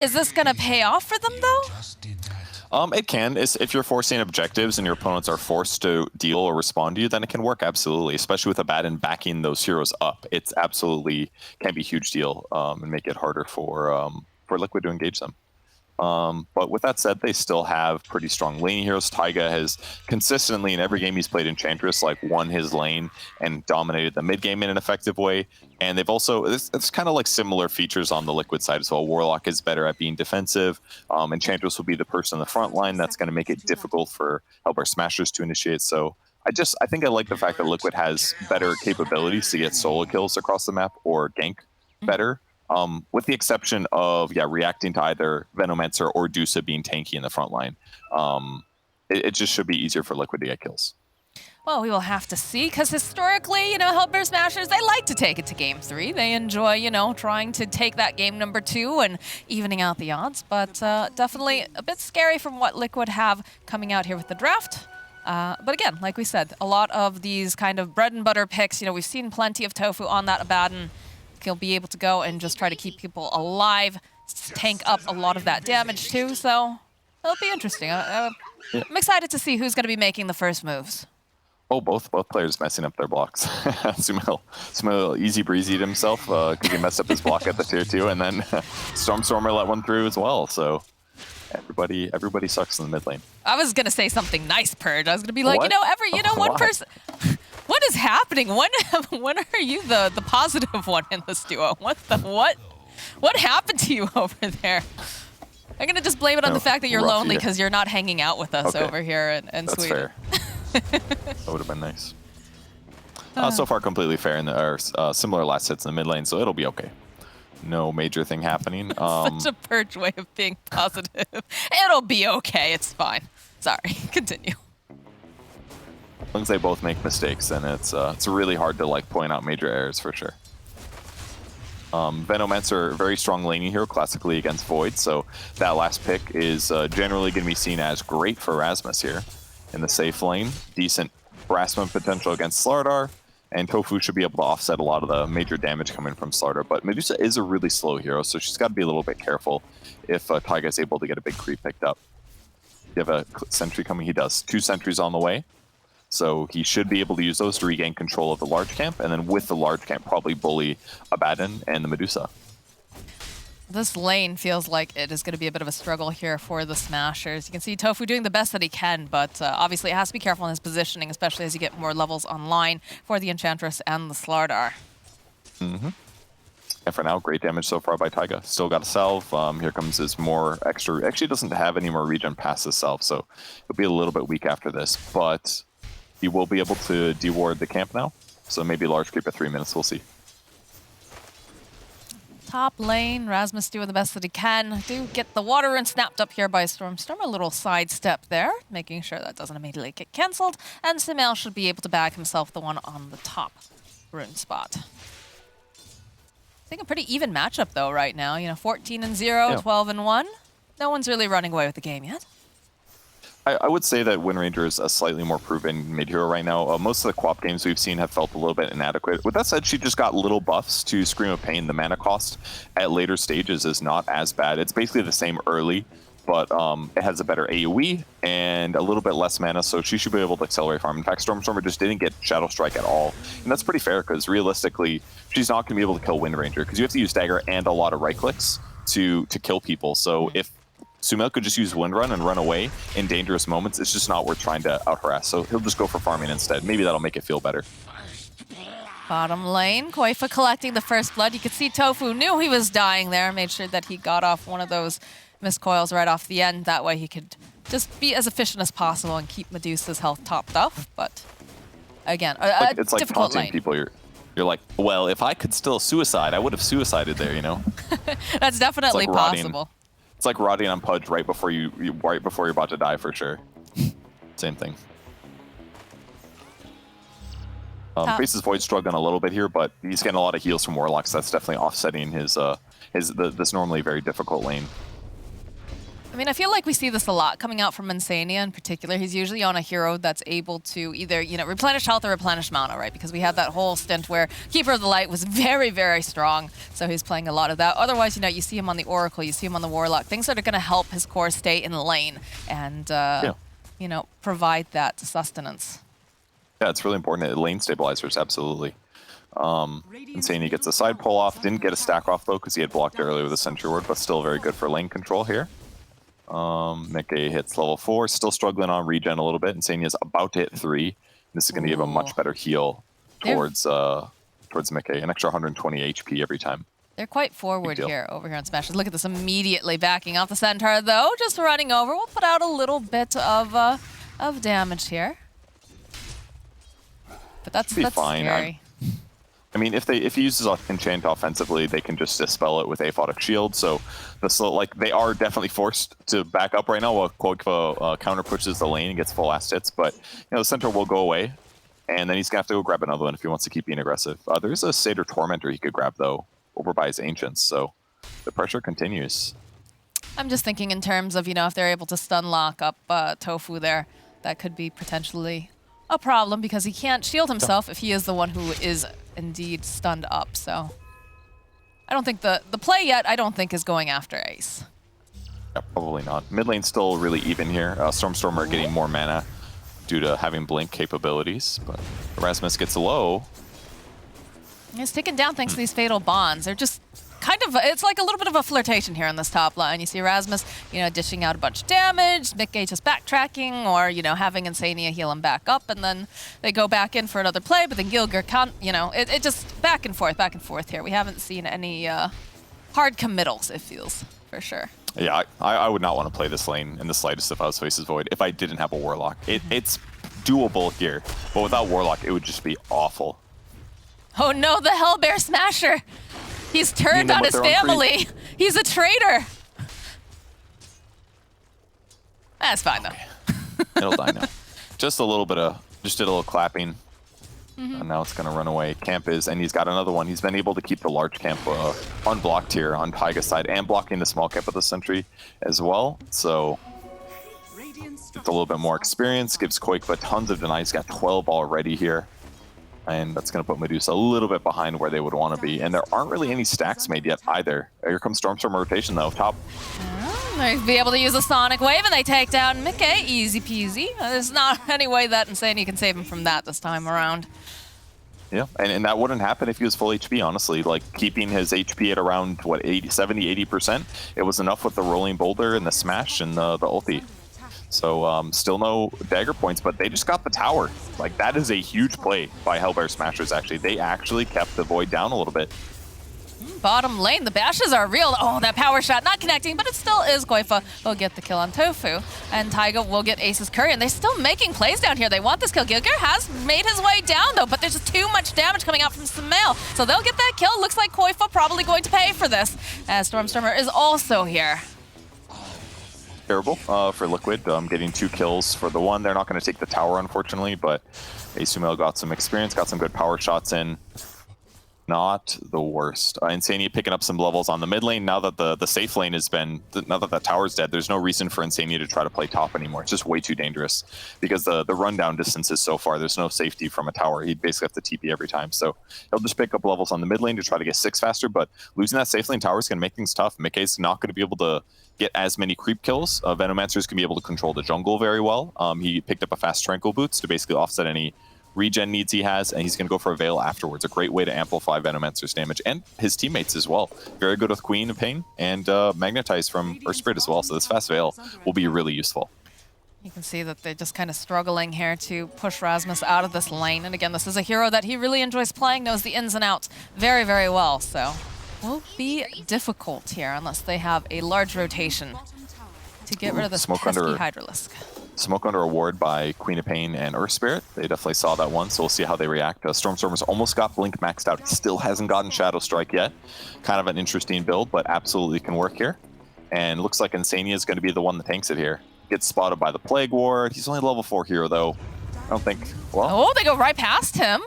Is this gonna pay off for them though? It can. If you're forcing objectives and your opponents are forced to deal or respond to you, then it can work absolutely. Especially with Abaddon backing those heroes up, it's absolutely can be a huge deal and make it harder for Liquid to engage them. But with that said, they still have pretty strong lane heroes. Taiga has consistently, in every game he's played Enchantress, like won his lane and dominated the mid game in an effective way. And they've also, it's kind of like similar features on the Liquid side as well. Warlock is better at being defensive. Enchantress will be the person in the front line that's going to make it difficult for Hellbear Smashers to initiate. So I think I like the fact that Liquid has better capabilities to get solo kills across the map or gank better. With the exception of, reacting to either Venomancer or Dusa being tanky in the front line. It just should be easier for Liquid to get kills. Well, we will have to see, because historically, Hellbear Smashers, they like to take it to Game 3. They enjoy, trying to take that game number 2 and evening out the odds. But definitely a bit scary from what Liquid have coming out here with the draft. But again, like we said, a lot of these kind of bread and butter picks, we've seen plenty of Tofu on that Abaddon. He'll be able to go and just try to keep people alive, tank up a lot of that damage too, so it'll be interesting. I'm excited to see who's going to be making the first moves. Oh, both players messing up their blocks. Sumail easy breezyed himself because he messed up his block at the tier 2, and then Stormstormer let one through as well, so everybody sucks in the mid lane. I was going to say something nice, Purge. I was going to be like, one person... What is happening? When are you the positive one in this duo? What happened to you over there? I'm gonna just blame it on the fact that you're lonely because you're not hanging out with us over here in Sweden. That's fair. That would have been nice. So far, completely fair in the similar last hits in the mid lane, so it'll be okay. No major thing happening. Such a Purge way of being positive. It'll be okay. It's fine. Sorry. Continue. As long as they both make mistakes, then it's really hard to point out major errors for sure. Venomancer, very strong laning hero, classically against Void, so that last pick is generally going to be seen as great for Rasmus here in the safe lane. Decent Brasman potential against Slardar, and Tofu should be able to offset a lot of the major damage coming from Slardar. But Medusa is a really slow hero, so she's got to be a little bit careful if Taiga is able to get a big creep picked up. You have a sentry coming? He does. 2 sentries on the way. So he should be able to use those to regain control of the large camp, and then with the large camp, probably bully Abaddon and the Medusa. This lane feels like it is going to be a bit of a struggle here for the Smashers. You can see Tofu doing the best that he can, but obviously it has to be careful in his positioning, especially as you get more levels online for the Enchantress and the Slardar. And for now, great damage so far by Taiga. Still got a salve. Here comes his more extra... Actually doesn't have any more regen past his salve, so he'll be a little bit weak after this, but... He will be able to deward the camp now, so maybe large creep at 3 minutes, we'll see. Top lane, Rasmus doing the best that he can. Do get the water rune snapped up here by Stormstorm. A little sidestep there, making sure that doesn't immediately get cancelled. And Sumail should be able to bag himself the one on the top rune spot. I think a pretty even matchup though right now. 14-0, 12-1. No one's really running away with the game yet. I would say that Wind Ranger is a slightly more proven mid-hero right now. Most of the co-op games we've seen have felt a little bit inadequate. With that said, she just got little buffs to Scream of Pain. The mana cost at later stages is not as bad. It's basically the same early, but it has a better AoE and a little bit less mana, so she should be able to accelerate farm. In fact, Stormstormer just didn't get Shadow Strike at all. And that's pretty fair, because realistically, she's not going to be able to kill Wind Ranger, because you have to use Dagger and a lot of right-clicks to kill people. So if Sumail could just use Wind Run and run away in dangerous moments, it's just not worth trying to out-harass, so he'll just go for farming instead. Maybe that'll make it feel better. Bottom lane, Koifa collecting the first blood. You could see Tofu knew he was dying there, made sure that he got off one of those miscoils right off the end. That way he could just be as efficient as possible and keep Medusa's health topped up. But again, it's like difficult taunting lane. people. You're like, well, if I could still suicide, I would have suicided there, That's definitely possible. It's like rotting on Pudge right before you're about to die for sure. Same thing. Faces Void struggling a little bit here, but he's getting a lot of heals from Warlocks. That's definitely offsetting his this normally very difficult lane. I mean, I feel like we see this a lot coming out from Insania in particular. He's usually on a hero that's able to either, you know, replenish health or replenish mana, right? Because we had that whole stint where Keeper of the Light was very, very strong. So he's playing a lot of that. Otherwise, you know, you see him on the Oracle, you see him on the Warlock, things that are going to help his core stay in lane and, you know, provide that sustenance. Yeah, it's really important. Lane stabilizers, absolutely. Insania gets a side pull off. Didn't get a stack off, though, because he had blocked earlier with a Sentry Ward, but still very good for lane control here. Mickey hits level 4, still struggling on regen a little bit. Insania's about to hit 3. This is going to give a much better heal towards Mickey, an extra 120 HP every time. They're quite forward here, over here on Smash. Look at this, immediately backing off the Centaur, though, just running over. We'll put out a little bit of damage here. But that's fine. scary. I mean, if he uses Enchant offensively, they can just dispel it with Aphotic Shield. So, they are definitely forced to back up right now while Koikva counter pushes the lane and gets full last hits. But you know, the Centaur will go away, and then he's gonna have to go grab another one if he wants to keep being aggressive. There's a Satyr Tormentor he could grab though, over by his Ancients. So the pressure continues. I'm just thinking in terms of, you know, if they're able to stun lock up Tofu there, that could be potentially a problem because he can't shield himself if he is the one who is indeed stunned up. So I don't think the play yet, I don't think, is going after Ace. Yeah, probably not. Mid lane's still really even here. Stormstormer getting more mana due to having blink capabilities, but Erasmus gets low. He's taken down thanks to these fatal bonds. They're just kind of, it's like a little bit of a flirtation here on this top line. You see Erasmus, you know, dishing out a bunch of damage, Mickey just backtracking, or, you know, having Insania heal him back up, and then they go back in for another play, but then Gilger can't, you know, it just back and forth here. We haven't seen any hard committals, it feels, for sure. Yeah, I would not want to play this lane in the slightest if I was Faces Void, if I didn't have a Warlock. It's doable here, but without Warlock, it would just be awful. Oh no, the Hellbear Smasher! He's turned on his family. He's a traitor. That's fine though. It'll die now. Just a little bit of, just did a little clapping. And now it's gonna run away. Camp is, and he's got another one. He's been able to keep the large camp unblocked here on Taiga's side and blocking the small camp with the sentry as well. So it's a little bit more experience. Gives Koikva tons of deny. He's got 12 already here. And that's going to put Medusa a little bit behind where they would want to be. And there aren't really any stacks made yet either. Here comes Stormstorm rotation though, top. They'll be able to use a Sonic Wave and they take down Mickey, easy peasy. There's not any way that Insania can save him from that this time around. Yeah, and that wouldn't happen if he was full HP, honestly. Like, keeping his HP at around, what, 70-80%? It was enough with the Rolling Boulder and the Smash and the ulti. So still no dagger points, but they just got the tower. Like, that is a huge play by Hellbear Smashers, actually. They actually kept the Void down a little bit. Bottom lane, the bashes are real. Oh, that power shot not connecting, but it still is. Koifa will get the kill on Tofu, and Taiga will get Ace's Curry, and they're still making plays down here. They want this kill. Gilger has made his way down, though, but there's just too much damage coming out from Sumail, so they'll get that kill. Looks like Koifa probably going to pay for this, as Stormstormer is also here. Terrible for Liquid, getting 2 kills for the one. They're not going to take the tower, unfortunately, but Sumail got some experience, got some good power shots in. Not the worst. Insania picking up some levels on the mid lane. Now that the safe lane has been, now that tower's dead, there's no reason for Insania to try to play top anymore. It's just way too dangerous because the rundown distance is so far. There's no safety from a tower. He'd basically have to TP every time. So he'll just pick up levels on the mid lane to try to get 6 faster, but losing that safe lane tower is going to make things tough. Mickey's not going to be able to get as many creep kills. Venomancer's going to be able to control the jungle very well. He picked up a fast Tranquil Boots to basically offset any regen needs he has, and he's going to go for a Veil afterwards. A great way to amplify Venomancer's damage, and his teammates as well. Very good with Queen of Pain, and Magnetize from Earth Spirit as well, so this fast Veil will be really useful. You can see that they're just kind of struggling here to push Rasmus out of this lane, and again, this is a hero that he really enjoys playing, knows the ins and outs very, very well, so will be difficult here unless they have a large rotation to get rid of this pesky Hydralisk. Smoke under a ward by Queen of Pain and Earth Spirit. They definitely saw that one, so we'll see how they react. Stormstormer's almost got Blink maxed out. He still hasn't gotten Shadow Strike yet. Kind of an interesting build, but absolutely can work here. And looks like Insania is going to be the one that tanks it here. Gets spotted by the Plague Ward. He's only level 4 hero, though. I don't think, well... Oh, they go right past him.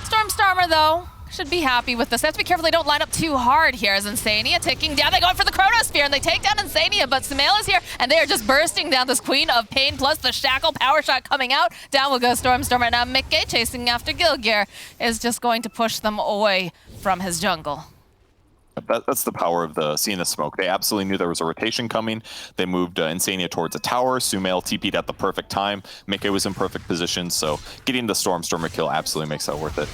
Stormstormer, though, should be happy with this. They have to be careful they don't line up too hard here as Insania ticking down. They go in for the Chronosphere and they take down Insania, but Sumail is here and they are just bursting down this Queen of Pain plus the Shackle power shot coming out. Down will go Stormstormer. Now Mickey chasing after Gilgear is just going to push them away from his jungle. That's the power of seeing the smoke. They absolutely knew there was a rotation coming. They moved Insania towards a tower. Sumail TP'd at the perfect time. Mickey was in perfect position, so getting the Stormstormer kill absolutely makes that worth it.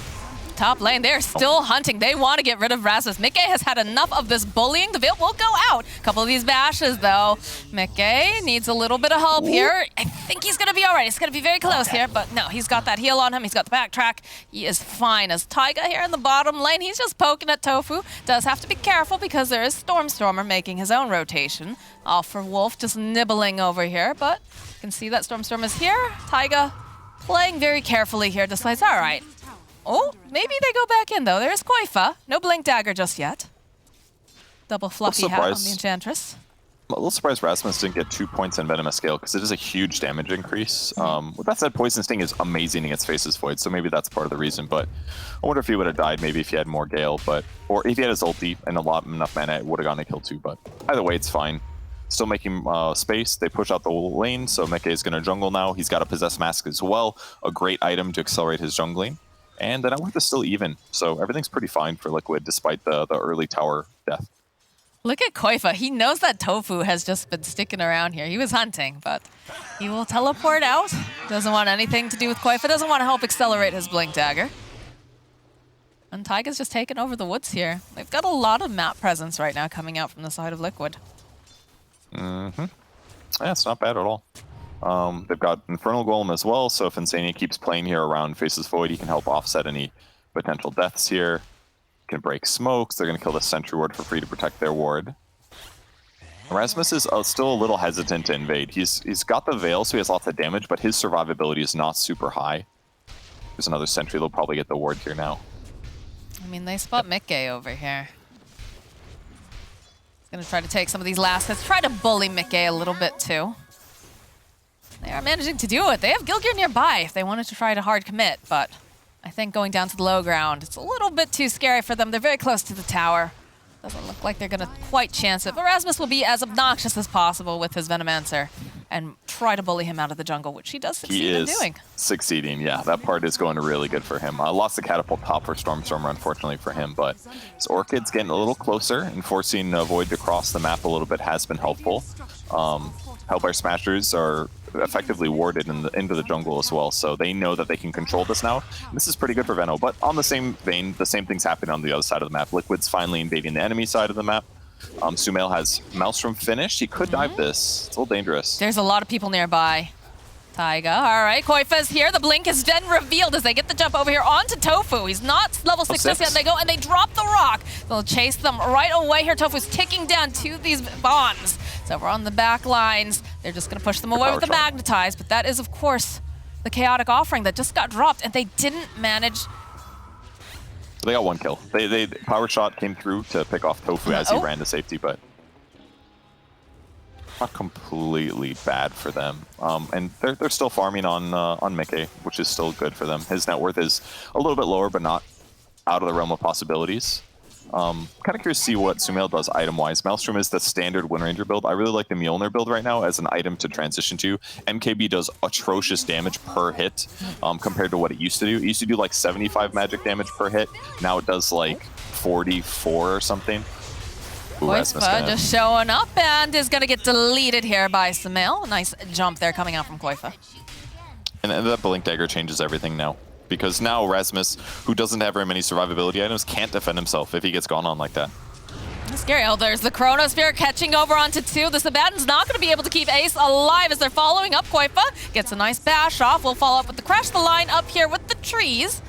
Top lane, they're still hunting. They want to get rid of Rasmus. Mickey has had enough of this bullying. The Veil will go out. A couple of these bashes, though. Mickey needs a little bit of help here. I think he's going to be all right. It's going to be very close here, but no, he's got that heal on him. He's got the backtrack. He is fine. As Taiga here in the bottom lane, he's just poking at Tofu. Does have to be careful because there is Stormstormer making his own rotation. All for Wolf just nibbling over here, but you can see that Stormstorm is here. Taiga playing very carefully here. Decides, all right. Oh, maybe they go back in, though. There's Koifa. No Blink Dagger just yet. Double fluffy hat on the Enchantress. I'm a little surprised Rasmus didn't get 2 points in Venomous Scale, because it is a huge damage increase. With that said, Poison Sting is amazing against Faceless Void, so maybe that's part of the reason. But I wonder if he would have died maybe if he had more Gale, or if he had his ulti and enough mana, it would have gone to kill too. But either way, it's fine. Still making space. They push out the lane, so Mickey is going to jungle now. He's got a Possessed Mask as well, a great item to accelerate his jungling. And the net worth is still even, so everything's pretty fine for Liquid despite the early tower death. Look at Koifa. He knows that Tofu has just been sticking around here. He was hunting, but he will teleport out. Doesn't want anything to do with Koifa. Doesn't want to help accelerate his Blink Dagger. And Taiga's just taking over the woods here. They've got a lot of map presence right now coming out from the side of Liquid. Mm-hmm. Yeah, it's not bad at all. They've got Infernal Golem as well, so if Insania keeps playing here around Faceless Void, he can help offset any potential deaths here. Can break smokes. They're going to kill the Sentry Ward for free to protect their ward. Rasmus is still a little hesitant to invade. He's got the Veil, so he has lots of damage, but his survivability is not super high. There's another Sentry. They'll probably get the ward here now. I mean, they spot Mickey over here. He's going to try to take some of these last hits. Try to bully Mickey a little bit, too. They are managing to do it. They have Gilgear nearby if they wanted to try to hard commit, but I think going down to the low ground, it's a little bit too scary for them. They're very close to the tower. Doesn't look like they're going to quite chance it, but Rasmus will be as obnoxious as possible with his Venomancer and try to bully him out of the jungle, which he does succeed in doing. Succeeding, yeah. That part is going really good for him. Lost the catapult top for Stormstormer, unfortunately for him, but his Orchid's getting a little closer, and forcing Void to cross the map a little bit has been helpful. Hellbear Smashers are effectively warded into the jungle as well, so they know that they can control this now. This is pretty good for Veno, but on the same vein, the same thing's happening on the other side of the map. Liquid's finally invading the enemy side of the map. Sumail has Maelstrom finished. He could dive this. It's a little dangerous. There's a lot of people nearby. Taiga, all right, Koifa's here. The blink is then revealed as they get the jump over here onto Tofu. He's not level 6 just yet. They go and they drop the rock. They'll chase them right away here. Tofu's ticking down to these bombs. So we're on the back lines. They're just going to push them away with the Magnetize, but that is, of course, the Chaotic Offering that just got dropped, and they didn't manage. They got one kill. They Power Shot came through to pick off Tofu as he ran to safety, but not completely bad for them. And they're still farming on Mickey, which is still good for them. His net worth is a little bit lower, but not out of the realm of possibilities. Kind of curious to see what Sumail does item-wise. Maelstrom is the standard Wind Ranger build. I really like the Mjolnir build right now as an item to transition to. MKB does atrocious damage per hit compared to what it used to do. It used to do like 75 magic damage per hit. Now it does like 44 or something. Koifa just showing up and is going to get deleted here by Sumail. Nice jump there coming out from Koifa. And that Blink Dagger changes everything now. Because now Rasmus, who doesn't have very many survivability items, can't defend himself if he gets gone on like that. Scary. Oh, there's the Chronosphere catching over onto 2. The Sabaton's not going to be able to keep Ace alive as they're following up. Koifa gets a nice bash off. We'll follow up with the Crash the Line up here with the trees.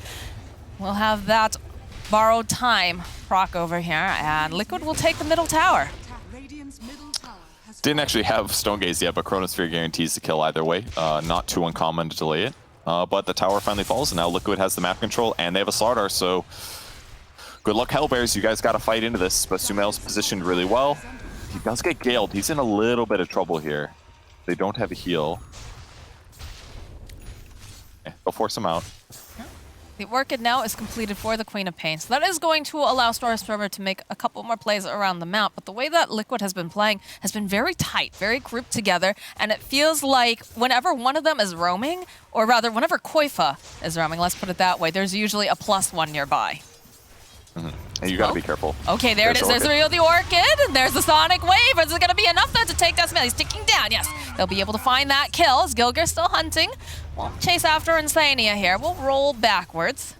We'll have that borrowed time proc over here, and Liquid will take the middle tower. Didn't actually have Stone Gaze yet, but Chronosphere guarantees the kill either way. Not too uncommon to delay it. But the tower finally falls, and now Liquid has the map control, and they have a Slardar, so good luck, Hellbears. You guys got to fight into this, but Sumail's positioned really well. He does get galed. He's in a little bit of trouble here. They don't have a heal. Okay, they'll force him out. The Orchid now is completed for the Queen of Pain, so that is going to allow Stormstormer to make a couple more plays around the map, but the way that Liquid has been playing has been very tight, very grouped together, and it feels like whenever one of them is roaming, or rather, whenever Koifa is roaming, let's put it that way, there's usually a +1 nearby. And you gotta be careful. Okay, there it is. There's the Orchid, and there's the Sonic Wave. Is it gonna be enough though to take down Smell? He's ticking down, yes. They'll be able to find that kill as Gilgir still hunting. Won't chase after Insania here. We'll roll backwards.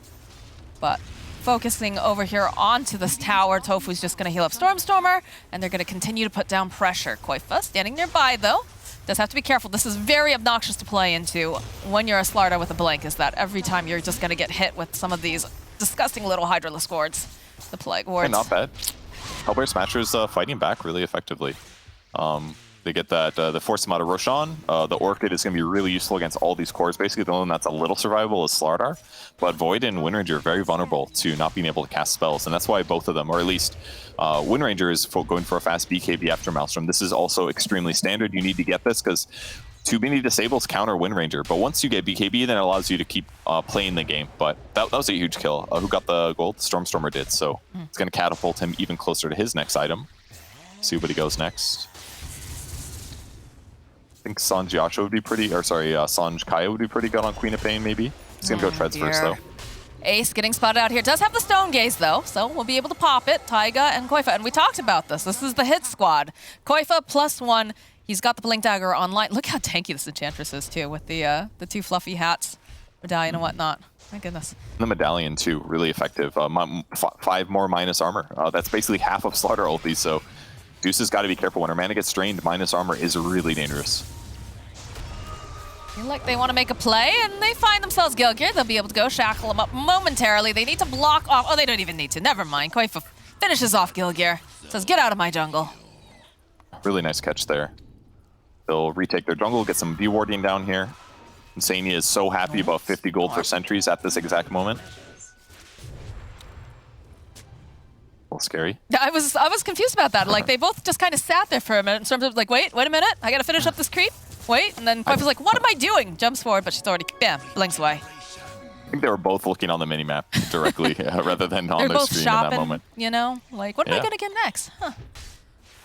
But focusing over here onto this tower, Tofu's just gonna heal up Stormstormer, and they're gonna continue to put down pressure. Koifa standing nearby though. Does have to be careful. This is very obnoxious to play into when you're a Slardar with a Blink, is that every time you're just gonna get hit with some of these disgusting little Hydralisk wards. The Plague wards. Not bad. Hellbear Smasher's fighting back really effectively. They get that, they force him out of Roshan. The Orchid is going to be really useful against all these cores. Basically, the only one that's a little survivable is Slardar. But Void and Windranger are very vulnerable to not being able to cast spells. And that's why both of them, or at least Windranger is going for a fast BKB after Maelstrom. This is also extremely standard. You need to get this because too many disables counter Windranger. But once you get BKB, then it allows you to keep playing the game. But that was a huge kill. Who got the gold? Stormstormer did. So it's going to catapult him even closer to his next item. See what he goes next. I think Sanj Yasha would be pretty, or sorry, Sanj Kaya would be pretty good on Queen of Pain, maybe. He's gonna go Treads first, though. Ace getting spotted out here. Does have the Stone Gaze, though, so we'll be able to pop it. Taiga and Koifa, and we talked about this. This is the hit squad. Koifa +1. He's got the Blink Dagger online. Look how tanky this Enchantress is, too, with the two fluffy hats, medallion and whatnot. My goodness. The medallion, too, really effective. 5 more minus armor. That's basically half of Slardar ulti, so Deuce has got to be careful. When her mana gets drained, minus armor is really dangerous. Feel like they want to make a play, and they find themselves Gilgir. They'll be able to go shackle him up momentarily. They need to block off. Oh, they don't even need to. Never mind. Koifa finishes off Gilgir. Says, get out of my jungle. Really nice catch there. They'll retake their jungle, get some V-warding down here. Insania is so happy about 50 gold for sentries at this exact moment. A little scary. I was confused about that. Like, they both just kind of sat there for a minute in terms of like, wait a minute. I got to finish up this creep. Wait, and then Koifa's like, what am I doing? Jumps forward, but she's already, bam, blinks away. I think they were both looking on the minimap directly rather than on their screen shopping, in that moment. You know, like, what am I going to get next? Huh.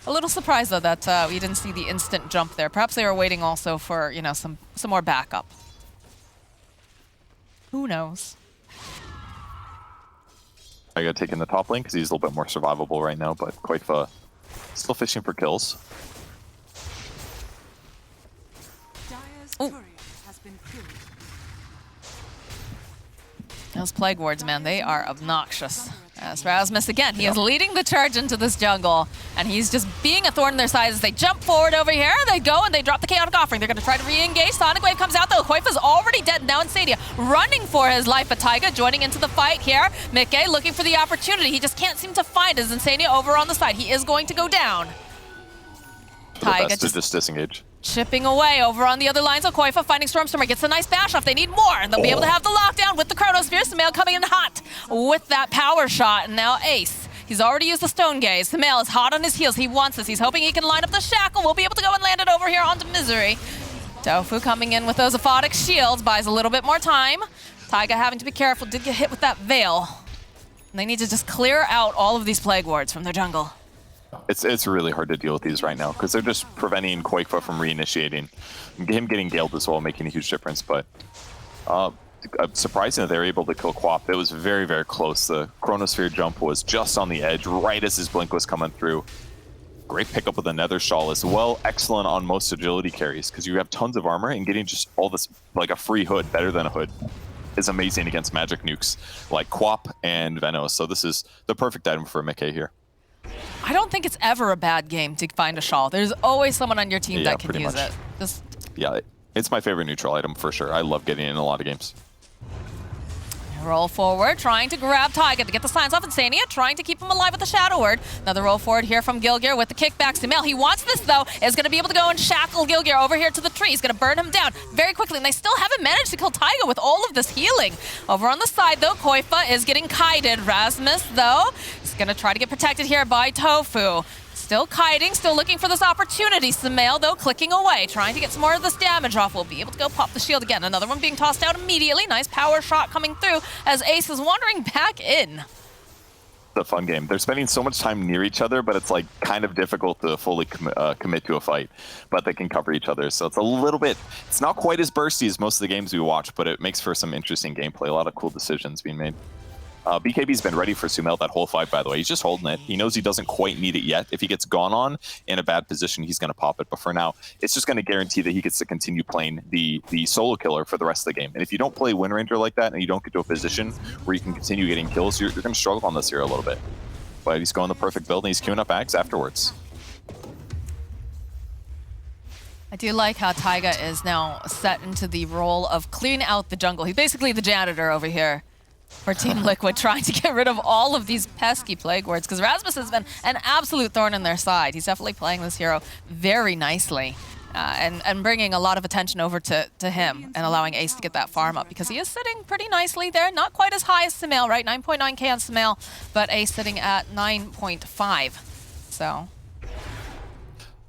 A little surprised, though, that we didn't see the instant jump there. Perhaps they were waiting also for, you know, some more backup. Who knows? I got taken the top lane because he's a little bit more survivable right now, but Koifa still fishing for kills. Those Plague Wards, man, they are obnoxious. As Rasmus, again, he is leading the charge into this jungle, and he's just being a thorn in their side as they jump forward over here. They go and they drop the Chaotic Offering. They're going to try to re-engage. Sonic Wave comes out, though. Koifa's already dead. Now Insania running for his life, but Taiga joining into the fight here. Mickey looking for the opportunity. He just can't seem to find his Insania over on the side. He is going to go down. Taiga just disengage. Chipping away over on the other line, so Koifa finding Stormstormer, gets a nice bash off. They need more, and they'll be able to have the lockdown with the Chronosphere. Sumail coming in hot with that power shot, and now Ace. He's already used the Stone Gaze. Sumail is hot on his heels. He wants this. He's hoping he can line up the Shackle. We'll be able to go and land it over here onto Misery. Tofu coming in with those Aphotic Shields, buys a little bit more time. Taiga having to be careful, did get hit with that Veil. And they need to just clear out all of these Plague Wards from their jungle. It's really hard to deal with these right now because they're just preventing Koifa from reinitiating. Him getting Galed as well, making a huge difference. But surprising that they were able to kill Quap. It was very, very close. The Chronosphere jump was just on the edge, right as his blink was coming through. Great pickup with the Nether Shawl as well. Excellent on most agility carries because you have tons of armor, and getting just all this, like a free hood, better than a hood, is amazing against magic nukes like Quap and Venos. So this is the perfect item for Mickey here. I don't think it's ever a bad game to find a shawl. There's always someone on your team that can use it. Yeah, it's my favorite neutral item for sure. I love getting it in a lot of games. Roll forward, trying to grab Taiga to get the signs off Insania, trying to keep him alive with the Shadow Word. Another roll forward here from Gilgir with the kickback. Sumail, he wants this though, is going to be able to go and shackle Gilgir over here to the tree. He's going to burn him down very quickly, and they still haven't managed to kill Taiga with all of this healing. Over on the side though, Koifa is getting kited. Rasmus though is going to try to get protected here by Tofu. Still kiting, still looking for this opportunity. Sumail, though, clicking away, trying to get some more of this damage off. Will be able to go pop the shield again. Another one being tossed out immediately. Nice power shot coming through as Ace is wandering back in. A fun game. They're spending so much time near each other, but it's like kind of difficult to fully commit to a fight, but they can cover each other. So it's a little bit, it's not quite as bursty as most of the games we watch, but it makes for some interesting gameplay. A lot of cool decisions being made. BKB's been ready for Sumail that whole fight, by the way. He's just holding it. He knows he doesn't quite need it yet. If he gets gone on in a bad position, he's going to pop it. But for now, it's just going to guarantee that he gets to continue playing the solo killer for the rest of the game. And if you don't play Wind Ranger like that and you don't get to a position where you can continue getting kills, you're going to struggle on this hero a little bit. But he's going the perfect build and he's queuing up Ags afterwards. I do like how Taiga is now set into the role of cleaning out the jungle. He's basically the janitor over here for Team Liquid, trying to get rid of all of these pesky plague wards, because Rasmus has been an absolute thorn in their side. He's definitely playing this hero very nicely and bringing a lot of attention over to him and allowing Ace to get that farm up, because he is sitting pretty nicely there. Not quite as high as Sumail, right? 9.9k on Sumail, but Ace sitting at 9.5. So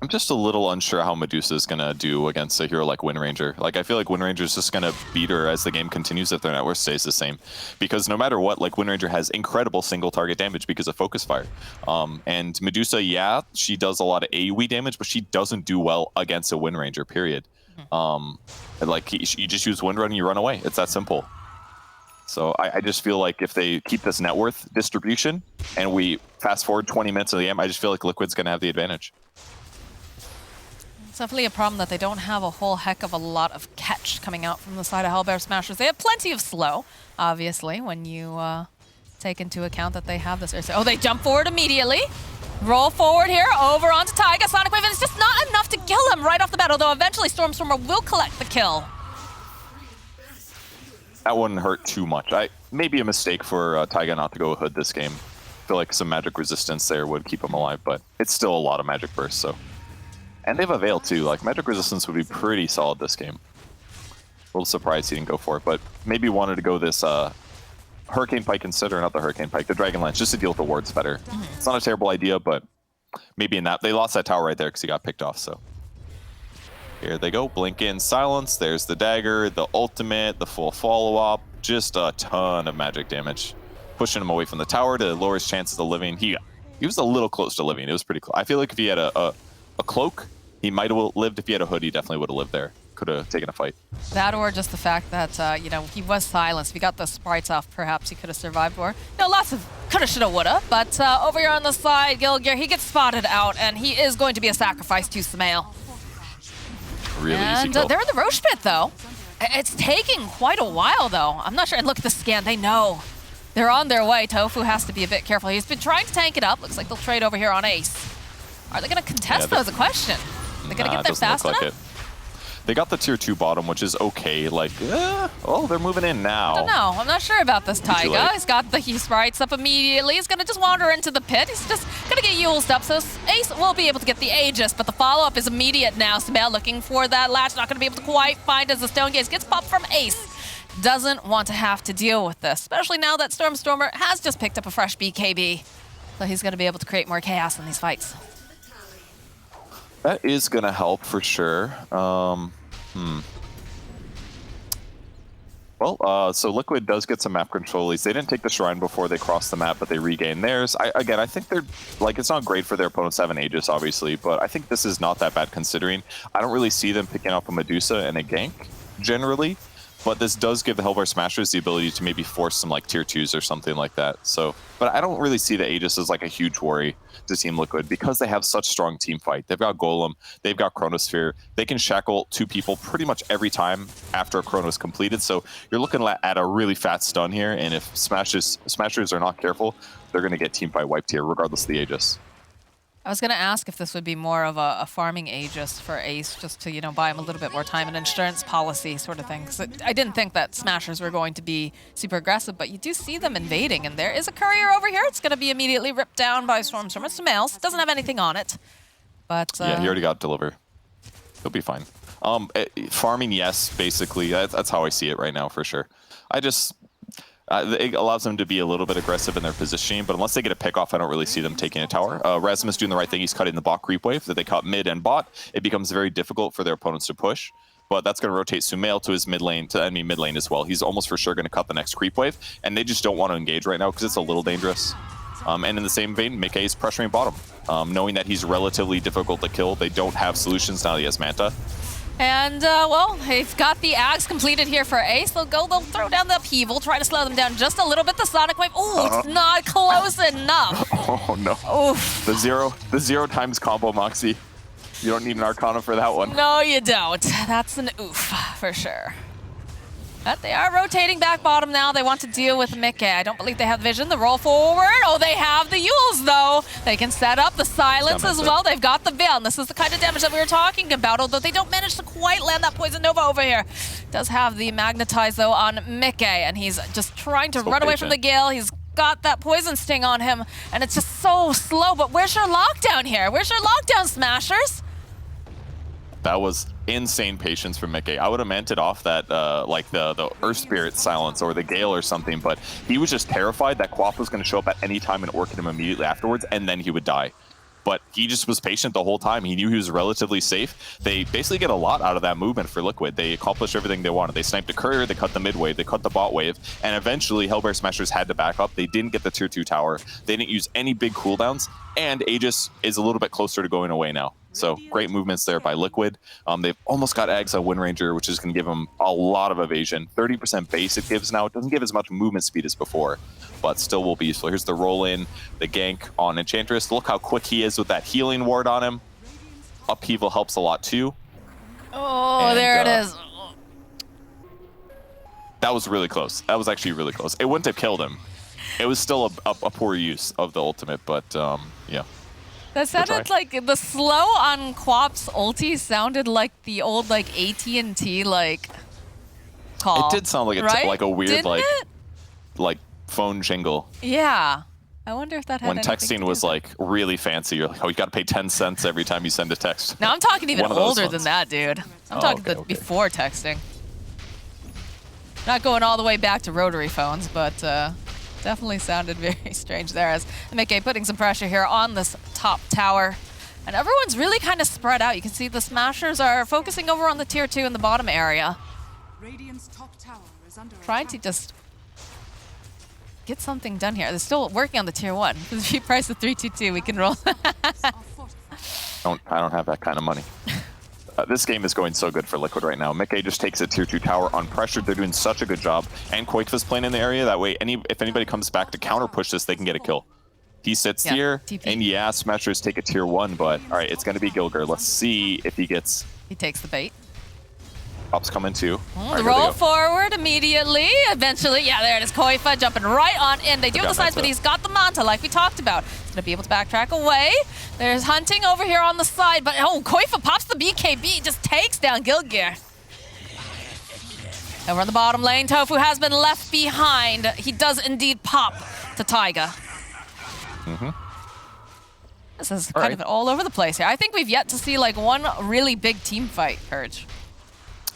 I'm just a little unsure how Medusa is going to do against a hero like Wind Ranger. Like, I feel like Wind Ranger is just going to beat her as the game continues if their network stays the same. Because no matter what, like, Wind Ranger has incredible single target damage because of Focus Fire. And Medusa, yeah, she does a lot of AoE damage, but she doesn't do well against a Wind Ranger, period. Like, you just use Wind Run and you run away. It's that simple. So I just feel like if they keep this net worth distribution and we fast forward 20 minutes of the game, I just feel like Liquid's going to have the advantage. It's definitely a problem that they don't have a whole heck of a lot of catch coming out from the side of Hellbear Smashers. They have plenty of slow, obviously, when you take into account that they have this. Oh, they jump forward immediately. Roll forward here, over onto Taiga. Sonic Wave, and it's just not enough to kill him right off the bat, although eventually Stormstormer will collect the kill. That wouldn't hurt too much. Maybe a mistake for Taiga not to go Hood this game. I feel like some magic resistance there would keep him alive, but it's still a lot of magic burst, so. And they have a Veil too. Like, magic resistance would be pretty solid this game. A little surprised he didn't go for it, but maybe wanted to go this Hurricane Pike instead, or not the Hurricane Pike, the Dragon Lance, just to deal with the wards better. It's not a terrible idea, but maybe in that, they lost that tower right there because he got picked off, so. Here they go, blink in, silence, there's the dagger, the ultimate, the full follow-up, just a ton of magic damage. Pushing him away from the tower to lower his chances of living. He was a little close to living, it was pretty close. I feel like if he had a cloak, he might have lived. If he had a hood, he definitely would have lived there. Could have taken a fight. That, or just the fact that, you know, he was silenced. If he got the sprites off, perhaps he could have survived more. You know, lots of coulda, shoulda, woulda. But over here on the side, Gilgear, he gets spotted out, and he is going to be a sacrifice to Sumail. Really and easy kill. they're in the Roche pit, though. It's taking quite a while, though. I'm not sure. And look at the scan. They know. They're on their way. Tofu has to be a bit careful. He's been trying to tank it up. Looks like they'll trade over here on Ace. Are they going to contest, though, is a question. They're going to get there fast enough? They got the tier 2 bottom, which is okay. Like, oh, they're moving in now. I don't know. I'm not sure about this Taiga. He's got the sprites up immediately. He's going to just wander into the pit. He's just going to get Yuled up. So Ace will be able to get the Aegis, but the follow-up is immediate now. Sumail looking for that latch. Not going to be able to quite find as the Stone Gaze gets popped from Ace. Doesn't want to have to deal with this, especially now that Stormstormer has just picked up a fresh BKB. So he's going to be able to create more chaos in these fights. That is going to help for sure. Well, so Liquid does get some map controlies. They didn't take the Shrine before they crossed the map, but they regained theirs. Again, I think they're, like, it's not great for their opponents to have an Aegis, obviously, but I think this is not that bad considering. I don't really see them picking up a Medusa and a gank, generally, but this does give the Hellbear Smashers the ability to maybe force some, like, tier 2s or something like that. So, but I don't really see the Aegis as, like, a huge worry to Team Liquid because they have such strong team fight. They've got Golem, they've got Chronosphere. They can shackle 2 people pretty much every time after a Chrono is completed. So you're looking at a really fat stun here, and if Smashers are not careful, they're going to get team fight wiped here, regardless of the Aegis. I was going to ask if this would be more of a farming Aegis for Ace, just to, you know, buy him a little bit more time, an insurance policy sort of thing. Because I didn't think that Smashers were going to be super aggressive, but you do see them invading, and there is a courier over here. It's going to be immediately ripped down by Stormstormer. Sumail doesn't have anything on it, but yeah, he already got deliver. He'll be fine. Farming, yes, basically. That's how I see it right now, for sure. It allows them to be a little bit aggressive in their positioning, but unless they get a pick off, I don't really see them taking a tower. Rasmus doing the right thing. He's cutting the bot creep wave that they cut mid and bot. It becomes very difficult for their opponents to push, but that's going to rotate Sumail to his mid lane, to enemy mid lane as well. He's almost for sure going to cut the next creep wave, and they just don't want to engage right now because it's a little dangerous. And in the same vein, Mickey is pressuring bottom, knowing that he's relatively difficult to kill. They don't have solutions now that he has Manta. And, well, they've got the Axe completed here for Ace. They'll throw down the Upheaval, try to slow them down just a little bit. The Sonic Wave, it's not close enough. Oh, no. Oof. The zero times combo, Moxie. You don't need an Arcana for that one. No, you don't. That's an oof, for sure. But they are rotating back bottom now. They want to deal with Mickey. I don't believe they have vision. The roll forward. Oh, they have the Yules, though. They can set up the silence as well. They've got the Veil. And this is the kind of damage that we were talking about, although they don't manage to quite land that Poison Nova over here. Does have the Magnetize, though, on Mickey, and he's just trying to run away from the Gale. He's got that Poison Sting on him, and it's just so slow. But where's your lockdown here? Where's your lockdown, Smashers? That was insane patience from Mickey. I would have meant it off that, like the Earth Spirit silence or the Gale or something, but he was just terrified that Quap was going to show up at any time and orchid him immediately afterwards, and then he would die. But he just was patient the whole time. He knew he was relatively safe. They basically get a lot out of that movement for Liquid. They accomplished everything they wanted. They sniped the courier, they cut the mid wave, they cut the bot wave, and eventually Hellbear Smashers had to back up. They didn't get the tier 2 tower. They didn't use any big cooldowns, and Aegis is a little bit closer to going away now. So great movements there by Liquid. They've almost got Eggs on Wind Ranger, which is going to give them a lot of evasion. 30% base it gives now. It doesn't give as much movement speed as before, but still will be useful. Here's the roll in, the gank on Enchantress. Look how quick he is with that healing ward on him. Upheaval helps a lot too. Oh, and there it is. That was really close. That was actually really close. It wouldn't have killed him. It was still a poor use of the ultimate, but yeah. That sounded like the slow on Quap's ulti sounded like the old like AT&T like call. It did sound like like a weird like phone jingle. Yeah. I wonder if that had when anything texting to do was with like really fancy. You're like, oh, you got to pay 10 cents every time you send a text. No, I'm talking even older than that, dude. I'm talking before texting. Not going all the way back to rotary phones, but definitely sounded very strange there as Mickey putting some pressure here on this top tower. And everyone's really kind of spread out. You can see the Smashers are focusing over on the tier 2 in the bottom area. Radiant's top tower is under Trying to just get something done here. They're still working on the tier 1. For the cheap price of 322, we can roll. I don't have that kind of money. This game is going so good for Liquid right now. Mickey just takes a tier 2 tower unpressured. They're doing such a good job. And Quakefa's playing in the area. That way, if anybody comes back to counter push this, they can get a kill. He sits here, and yeah, Smashers take a tier 1, but all right, it's going to be Gilger. Let's see if he gets... He takes the bait. Pop's coming too. Right, roll forward immediately. Eventually, yeah, there it is. Koifa jumping right on in. They do have the sides, but he's got the Manta, like we talked about. He's going to be able to backtrack away. There's Hunting over here on the side, but oh, Koifa pops the BKB, just takes down Gilgear. Over on the bottom lane, Tofu has been left behind. He does indeed pop to Taiga. This is kind of all over the place here. I think we've yet to see like one really big team fight, Purge.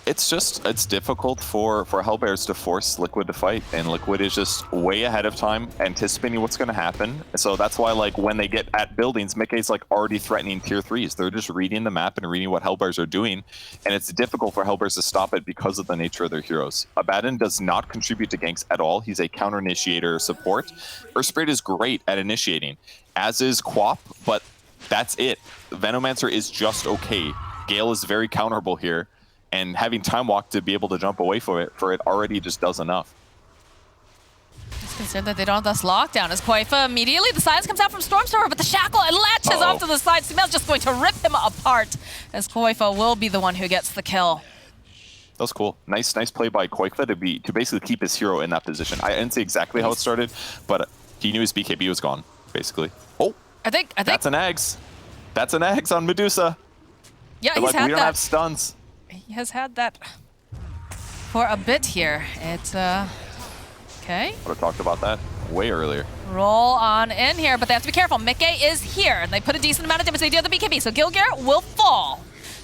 It's difficult for Hellbears to force Liquid to fight, and Liquid is just way ahead of time, anticipating what's going to happen. So that's why, like, when they get at buildings, Mickey's like already threatening tier 3s. They're just reading the map and reading what Hellbears are doing, and it's difficult for Hellbears to stop it because of the nature of their heroes. Abaddon does not contribute to ganks at all. He's a counter initiator support. Earthspirit is great at initiating, as is Quap, but that's it. Venomancer is just okay. Gale is very counterable here. And having Time Walk to be able to jump away for it already just does enough. Just concerned that they don't have this lockdown as Koifa immediately, the silence comes out from Stormstormer, but the shackle and latches off to the side. Sumail's just going to rip him apart as Koifa will be the one who gets the kill. That was cool. Nice play by Koifa to basically keep his hero in that position. I didn't see exactly how it started, but he knew his BKB was gone, basically. Oh, I think that's an Eggs. That's an Eggs on Medusa. Yeah, he's had we don't have stuns. He has had that for a bit here. It's, okay. Would have talked about that way earlier. Roll on in here, but they have to be careful. Mickey is here, and they put a decent amount of damage. They do have the BKB, so Gilgear will fall.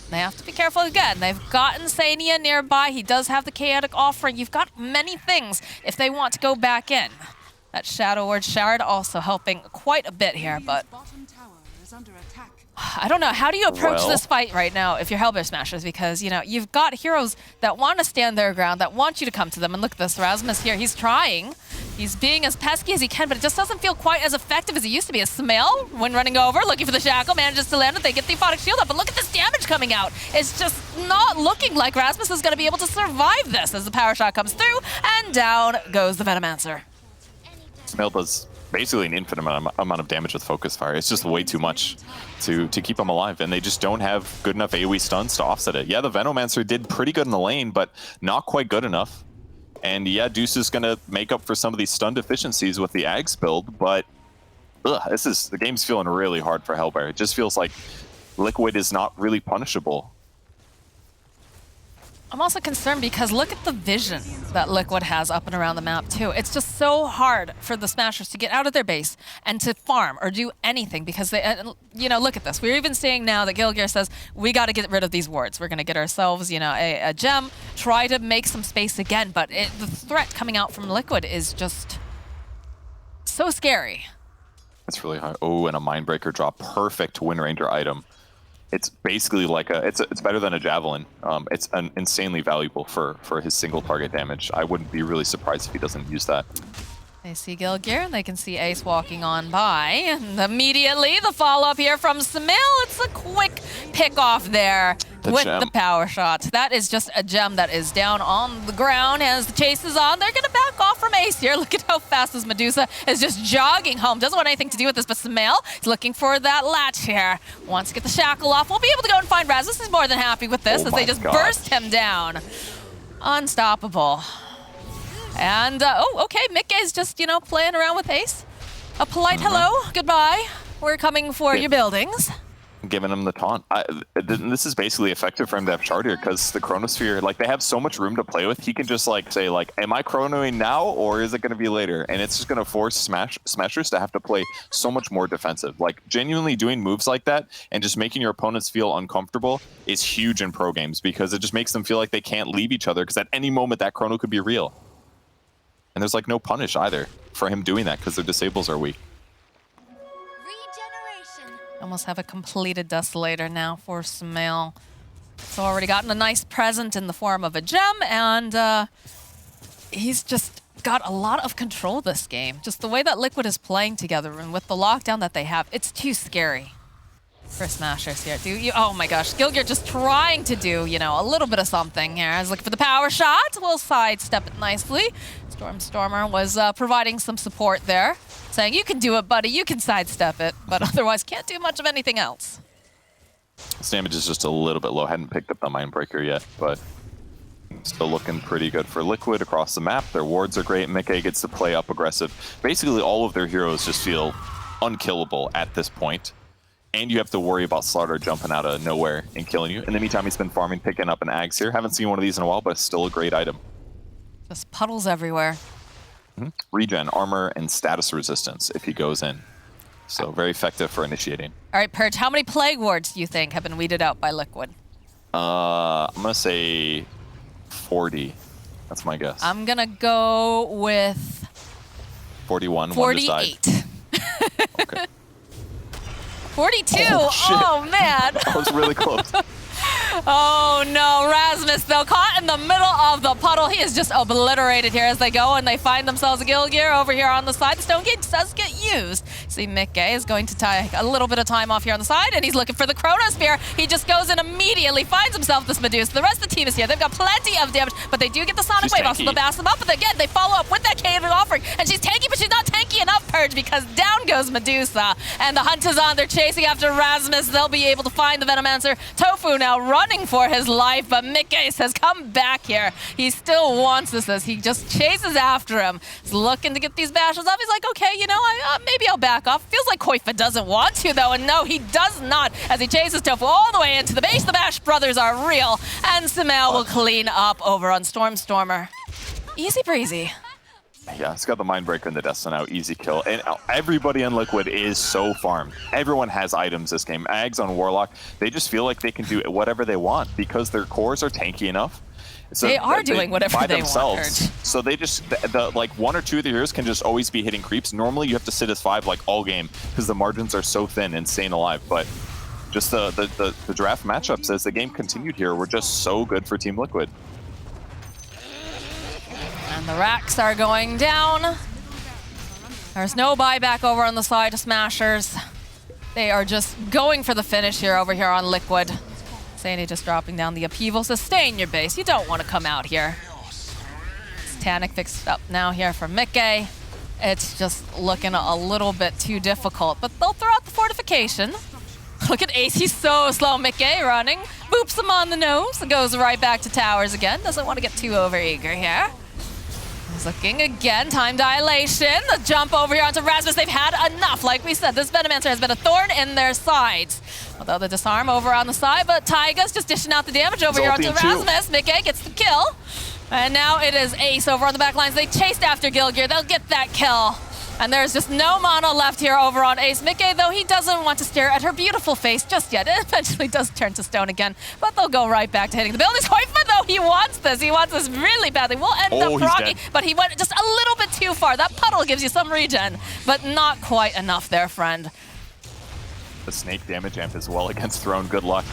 They have to be careful again. They've got Insania nearby. He does have the Chaotic Offering. You've got many things if they want to go back in. That Shadow Word Shard also helping quite a bit here, but Bottom tower is under attack. I don't know. How do you approach Well, this fight right now if you're Hellbear Smashers? Because, you know, you've got heroes that want to stand their ground, that want you to come to them. And look at this, Rasmus here. He's trying. He's being as pesky as he can, but it just doesn't feel quite as effective as it used to be. As Smail, when running over, looking for the shackle, manages to land it. They get the Aphotic Shield up, but look at this damage coming out. It's just not looking like Rasmus is going to be able to survive this as the power shot comes through, and down goes the Venomancer. Smail does basically an infinite amount of damage with Focus Fire. It's just way too much to keep him alive, and they just don't have good enough AoE stuns to offset it. Yeah, the Venomancer did pretty good in the lane, but not quite good enough. And yeah, Deuce is going to make up for some of these stun deficiencies with the Ags build, but the game's feeling really hard for Hellbear. It just feels like Liquid is not really punishable. I'm also concerned because look at the vision that Liquid has up and around the map too. It's just so hard for the Smashers to get out of their base and to farm or do anything because they, you know, look at this. We're even seeing now that Gilgear says, we got to get rid of these wards. We're going to get ourselves, you know, a gem, try to make some space again. But the threat coming out from Liquid is just so scary. It's really hard. Oh, and a Mindbreaker drop. Perfect Wind Ranger item. It's basically like it's better than a Javelin. It's insanely valuable for his single target damage. I wouldn't be really surprised if he doesn't use that. They see Gilgear, and they can see Ace walking on by. And immediately, the follow-up here from Smail. It's a quick pick-off there with the power shot. That is just a gem that is down on the ground as the chase is on. They're going to back off from Ace here. Look at how fast this Medusa is just jogging home. Doesn't want anything to do with this, but Smail is looking for that latch here. Wants to get the shackle off. We'll be able to go and find Rasmus. He's more than happy with this as they just burst him down. Unstoppable. And, oh, okay, Mickey's just, you know, playing around with Ace. A polite hello, goodbye. We're coming for your buildings. Giving him the taunt. This is basically effective for him to have Shard here because the Chronosphere, like, they have so much room to play with. He can just, like, say, like, am I chronoing now or is it going to be later? And it's just going to force Smashers to have to play so much more defensive. Like, genuinely doing moves like that and just making your opponents feel uncomfortable is huge in pro games because it just makes them feel like they can't leave each other because at any moment that chrono could be real. And there's like no punish either for him doing that because their disables are weak. Almost have a completed Desolator now for Smail. It's already gotten a nice present in the form of a gem, and he's just got a lot of control this game. Just the way that Liquid is playing together and with the lockdown that they have, it's too scary for Smashers here. Oh my gosh, Gilgear just trying to do, you know, a little bit of something here. I was looking for the power shot. We'll sidestep it nicely. Stormer was providing some support there, saying, you can do it, buddy, you can sidestep it, but otherwise can't do much of anything else. His damage is just a little bit low. Hadn't picked up the Mindbreaker yet, but still looking pretty good for Liquid across the map. Their wards are great. Mickey gets to play up aggressive. Basically, all of their heroes just feel unkillable at this point. And you have to worry about Slaughter jumping out of nowhere and killing you. In the meantime, he's been farming, picking up an Ags here. Haven't seen one of these in a while, but it's still a great item. Just puddles everywhere. Regen, armor, and status resistance if he goes in. So very effective for initiating. All right, Purge, how many Plague Wards do you think have been weeded out by Liquid? I'm going to say 40. That's my guess. I'm going to go with 41. 48. Okay. 42? Oh, man. That was really close. Oh no, Rasmus though, caught in the middle of the puddle. He is just obliterated here as they go and they find themselves a Gilgear over here on the side. The Stone Gate does get used. See, Mickey is going to take a little bit of time off here on the side and he's looking for the Chronosphere. He just goes in immediately, finds himself this Medusa. The rest of the team is here. They've got plenty of damage, but they do get the Sonic Wave off, so they'll bass them up. But again, they follow up with that Chaotic Offering, and she's tanky, but she's not tanky enough, Purge, because down goes Medusa. And the hunt is on. They're chasing after Rasmus. They'll be able to find the Venomancer. Tofu now running for his life, but Mickey has come back here. He still wants this as he just chases after him. He's looking to get these bashes off. He's like, okay, you know, maybe I'll back off. Feels like Koifa doesn't want to, though, and no, he does not, as he chases Tofu all the way into the base. The Bash brothers are real, and Smail will clean up over on Stormer. Easy breezy. Yeah, it's got the Mindbreaker and the Destiny now, easy kill. And everybody in Liquid is so farmed. Everyone has items this game. Ags on Warlock, they just feel like they can do whatever they want because their cores are tanky enough. So they are doing whatever by they themselves. want. So they just, like 1 or 2 of the heroes can just always be hitting creeps. Normally you have to sit as 5 like all game because the margins are so thin and staying alive. But just the draft matchups as the game continued here were just so good for Team Liquid. And the racks are going down. There's no buyback over on the side of Smashers. They are just going for the finish here over here on Liquid. Sandy just dropping down the upheaval. So stay in your base. You don't want to come out here. Titanic fixed up now here for Mickey. It's just looking a little bit too difficult, but they'll throw out the fortification. Look at Ace, he's so slow. Mickey running, boops him on the nose, goes right back to towers again. Doesn't want to get too overeager here. He's looking again, time dilation. The jump over here onto Rasmus. They've had enough. Like we said, this Venomancer has been a thorn in their sides. Although the disarm over on the side, but Taiga's just dishing out the damage over here onto Rasmus. Mickey gets the kill. And now it is Ace over on the back lines. They chased after Gilgear. They'll get that kill. And there's just no mana left here over on Ace. Mickey, though, he doesn't want to stare at her beautiful face just yet. It eventually does turn to stone again, but they'll go right back to hitting the buildings. Hoifman, though, he wants this. He wants this really badly. We'll end up froggy, but he went just a little bit too far. That puddle gives you some regen, but not quite enough there, friend. The snake damage amp as well against Throne. Good luck.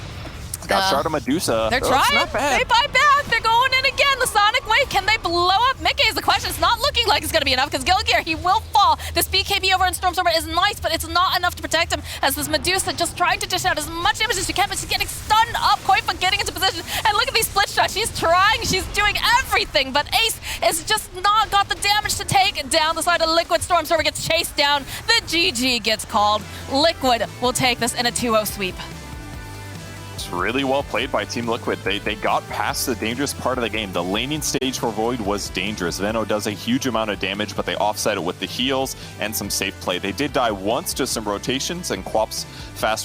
Got Shard of Medusa. They're trying. They buy back. They're going in again. The Sonic Wave. Can they blow up Mickey is the question. It's not looking like it's going to be enough because Gilgear, he will fall. This BKB over in Stormstormer is nice, but it's not enough to protect him as this Medusa just trying to dish out as much damage as she can, but she's getting stunned up. Koifa getting into position. And look at these split shots. She's trying. She's doing everything, but Ace is just not got the damage to take down the side of Liquid. Stormstormer gets chased down. The GG gets called. Liquid will take this in a 2-0 sweep. It's really well played by Team Liquid. They got past the dangerous part of the game. The laning stage for Void was dangerous. Veno does a huge amount of damage, but they offset it with the heals and some safe play. They did die once to some rotations, and Quap's fast